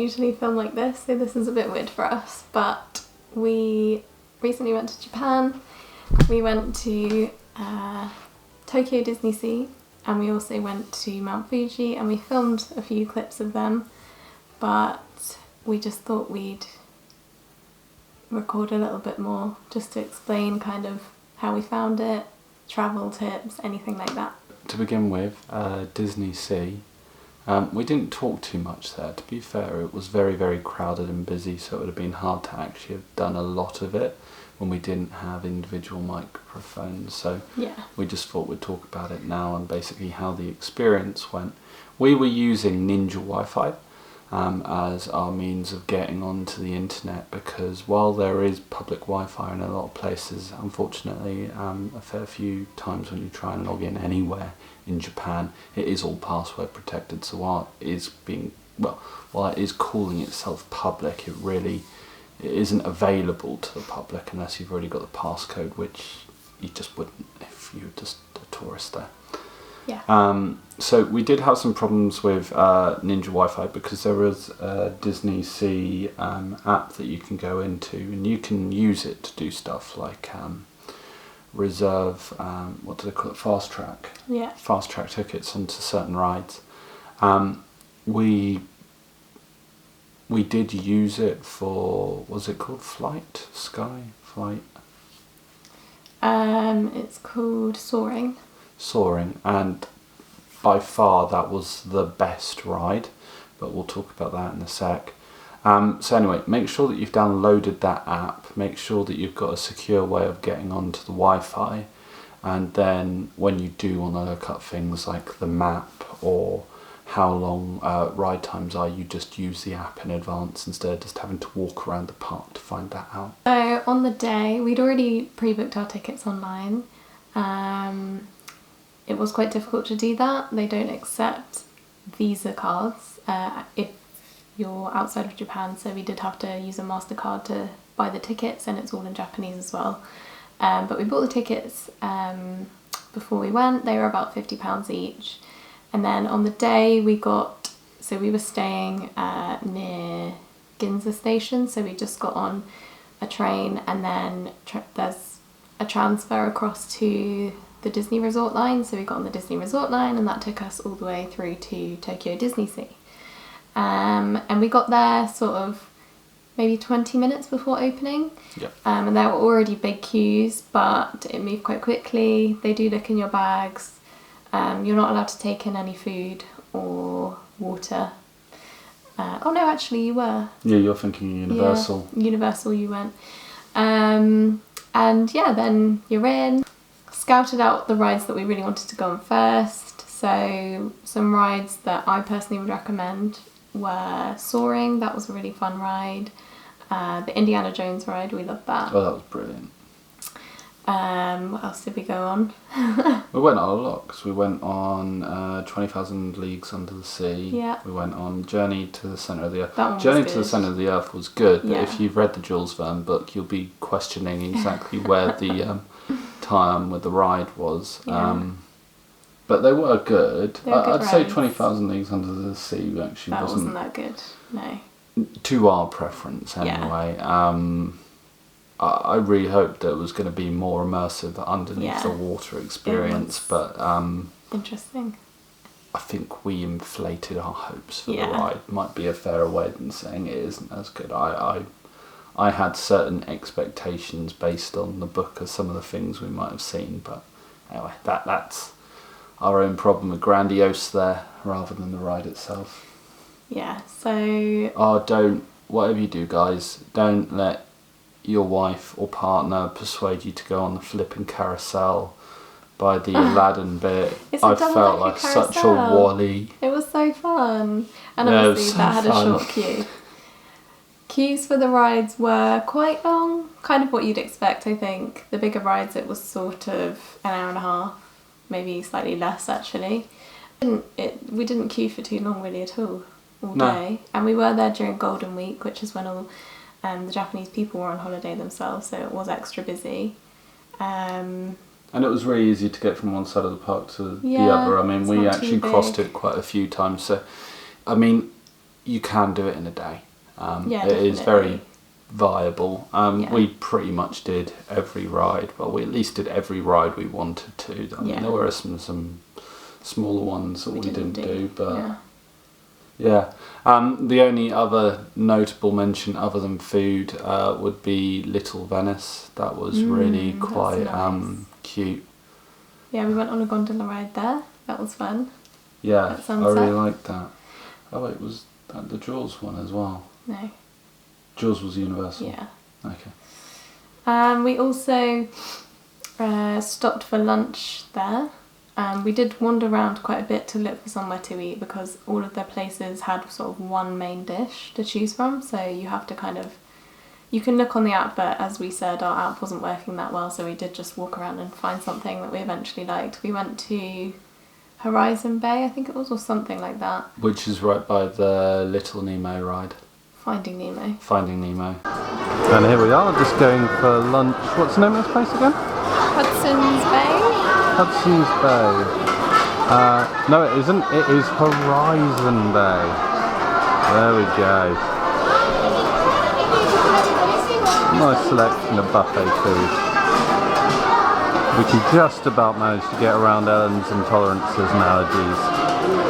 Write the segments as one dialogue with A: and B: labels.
A: usually film like this, so this is a bit weird for us, but we recently went to Japan. We went to Tokyo Disneysea, and we also went to Mount Fuji, and we filmed a few clips of them, but we just thought we'd record a little bit more just to explain kind of how we found it, travel tips, anything like that.
B: To begin with, Disneysea. We didn't talk too much there. To be fair, it was very, very crowded and busy, so it would have been hard to actually have done a lot of it when we didn't have individual microphones. So
A: yeah,
B: we just thought we'd talk about it now and basically how the experience went. We were using Ninja Wi-Fi as our means of getting onto the internet, because while there is public Wi-Fi in a lot of places, unfortunately a fair few times when you try and log in anywhere in Japan, it is all password protected. So while it is calling itself public, it isn't available to the public unless you've already got the passcode, which you just wouldn't if you were just a tourist there.
A: Yeah.
B: So we did have some problems with Ninja Wi-Fi, because there was a Disneysea app that you can go into, and you can use it to do stuff like reserve, what do they call it, fast track tickets onto certain rides. We did use it for, was it called Flight?
A: It's called Soaring,
B: and by far that was the best ride, but we'll talk about that in a sec. So anyway, make sure that you've downloaded that app, make sure that you've got a secure way of getting onto the Wi-Fi, and then when you do want to look up things like the map or how long ride times are, you just use the app in advance instead of just having to walk around the park to find that out.
A: So on the day, we'd already pre-booked our tickets online. It was quite difficult to do that. They don't accept Visa cards if you're outside of Japan, so we did have to use a MasterCard to buy the tickets, and it's all in Japanese as well. But we bought the tickets before we went. They were about £50 each. And then on the day we were staying near Ginza station, so we just got on a train, and then there's a transfer across to the Disney Resort line, so we got on the Disney Resort line, and that took us all the way through to Tokyo Disneysea. And we got there sort of maybe 20 minutes before opening.
B: Yep.
A: And there were already big queues, but it moved quite quickly. They do look in your bags. You're not allowed to take in any food or water. Oh no, actually you were.
B: Yeah, you're thinking Universal.
A: Yeah, Universal you went. And yeah, then you're in. Scouted out the rides that we really wanted to go on first. So some rides that I personally would recommend were Soaring. That was a really fun ride. The Indiana Jones ride, we loved that.
B: Oh, that was brilliant.
A: What else did we go on?
B: We went on a lot, because we went on 20,000 Leagues Under the Sea.
A: Yeah.
B: We went on Journey to the Centre of the Earth.
A: That one
B: Journey
A: was
B: to the
A: good.
B: Centre of the Earth was good, but
A: Yeah.
B: if you've read the Jules Verne book, you'll be questioning exactly where the time with the ride was.
A: Yeah.
B: But they were good.
A: They were good
B: I'd say
A: rides.
B: 20,000 Leagues Under the Sea actually
A: That
B: wasn't
A: that good, no.
B: to our preference anyway. I really hoped that it was going to be more immersive underneath the water experience, but
A: interesting.
B: I think we inflated our hopes for the ride. Might be a fairer way than saying it isn't as good. I had certain expectations based on the book of some of the things we might have seen, but anyway, that's our own problem with grandiose there rather than the ride itself.
A: Yeah, so...
B: Whatever you do, guys, don't let your wife or partner persuade you to go on the flipping carousel by the Aladdin bit. I felt like such a Wally.
A: It was so fun. And obviously that had a short queue. Queues for the rides were quite long, kind of what you'd expect, I think. The bigger rides, it was sort of an hour and a half, maybe slightly less actually. We didn't queue for too long really at all day. And we were there during Golden Week, which is when all the Japanese people were on holiday themselves, so it was extra busy. And
B: it was really easy to get from one side of the park to the other. I mean, we actually crossed it quite a few times. So, I mean, you can do it in a day.
A: Yeah,
B: it is
A: definitely.
B: very viable.
A: Yeah.
B: We pretty much did every ride. Well, we at least did every ride we wanted to. I mean, there were some smaller ones that we didn't do, but yeah. The only other notable mention other than food would be Little Venice. That was really quite
A: nice.
B: cute.
A: Yeah, we went on a gondola ride there. That was fun.
B: Yeah,
A: At
B: I
A: sunset.
B: really liked that. Oh, wait, was that the Jaws one as well?
A: No.
B: Jaws was Universal?
A: Yeah.
B: Okay.
A: We also stopped for lunch there. We did wander around quite a bit to look for somewhere to eat because all of their places had sort of one main dish to choose from, so you have to kind of... You can look on the app, but as we said, our app wasn't working that well, so we did just walk around and find something that we eventually liked. We went to Horizon Bay, I think it was, or something like that.
B: Which is right by the Little Nemo ride.
A: Finding Nemo.
B: Finding Nemo. And here we are, just going for lunch. What's the name of this place again?
A: Hudson's Bay?
B: Hudson's Bay. No, it isn't. It is Horizon Bay. There we go. Nice selection of buffet food. We can just about manage to get around Ellen's intolerances and allergies.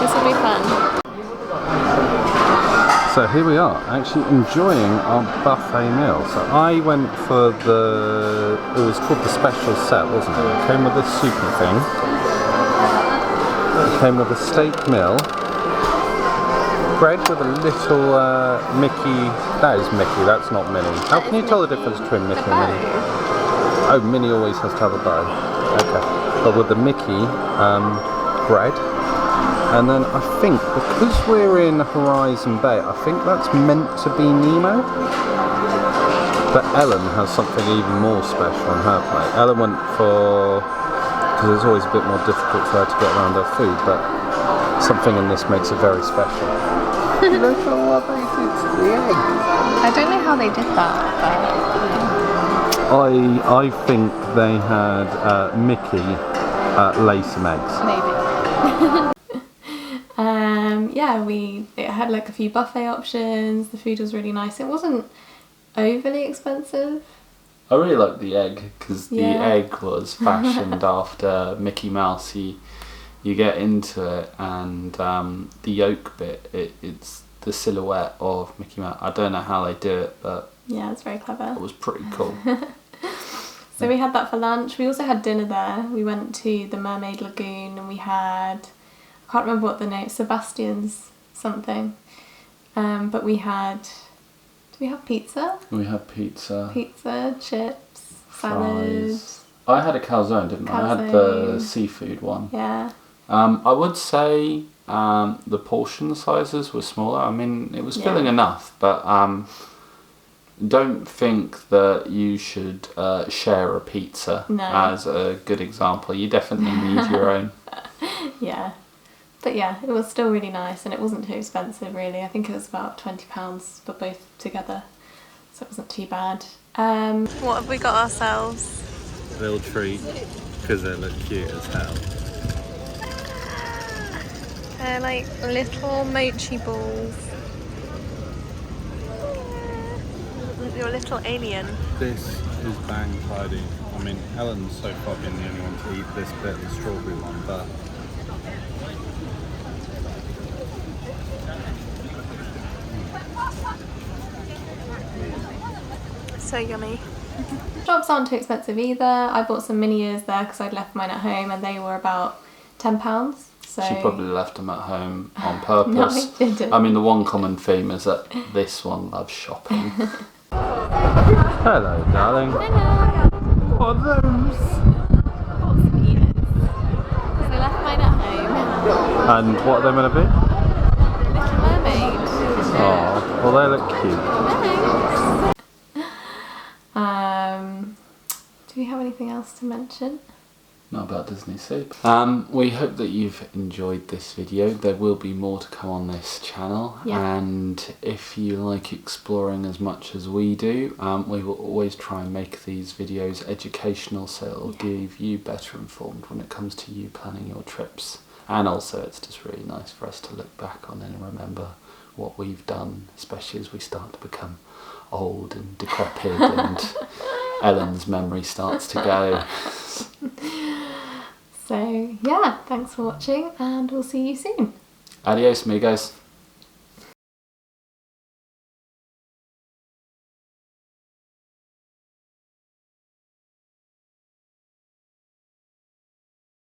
A: This will be fun.
B: So here we are, actually enjoying our buffet meal. So I went for it was called the special set, wasn't it? It came with this super thing. It came with a steak meal, bread with a little Mickey. That is Mickey, that's not Minnie. How can you tell the difference between Mickey and Minnie? Oh, Minnie always has to have a bow. Okay. But with the Mickey bread. And then I think, because we're in Horizon Bay, I think that's meant to be Nemo. But Ellen has something even more special on her plate. Ellen went for, because it's always a bit more difficult for her to get around her food, but something in this makes it very special. Look at what they did to the egg.
A: I don't know how they did that, but...
B: I think they had Mickey lay some eggs.
A: Maybe. Yeah, it had like a few buffet options. The food was really nice. It wasn't overly expensive.
B: I really liked the egg because the egg was fashioned after Mickey Mouse. You get into it and the yolk bit, it's the silhouette of Mickey Mouse. I don't know how they do it, but
A: yeah, it's very clever.
B: It was pretty cool.
A: So we had that for lunch. We also had dinner there. We went to the Mermaid Lagoon and we had... I can't remember what the name, Sebastian's something. But we had, did we have pizza?
B: We had pizza.
A: Pizza, chips, salad.
B: Fries. I had a calzone, didn't I? I had the seafood one.
A: Yeah.
B: I would say the portion sizes were smaller. I mean, it was filling enough, but don't think that you should share a pizza as a good example. You definitely need your own.
A: Yeah. But yeah, it was still really nice and it wasn't too expensive really. I think it was about £20 for both together, so it wasn't too bad. What have we got ourselves?
B: A little treat, because they look cute as hell.
A: They're like little mochi balls. Your little alien.
B: This is bang tidy. I mean, Ellen's so far been the only one to eat this bit of the strawberry one, but...
A: So yummy. Shops aren't too expensive either. I bought some mini ears there because I'd left mine at home and they were about £10. So...
B: She probably left them at home on purpose.
A: No, I didn't.
B: I mean, the one common theme is that this one loves shopping. Hello, darling.
A: Hello.
B: What are those?
A: Bought some ears because I left mine at home.
B: And what are they going to be?
A: Little Mermaid.
B: Oh, well, they look cute.
A: Do we have anything else to mention?
B: Not about Disneysea. We hope that you've enjoyed this video. There will be more to come on this channel, and if you like exploring as much as we do, we will always try and make these videos educational, so it'll give you better informed when it comes to you planning your trips. And also it's just really nice for us to look back on and remember what we've done, especially as we start to become old and decrepit and Ellen's memory starts to go.
A: So yeah, thanks for watching and we'll see you soon.
B: Adios, amigos.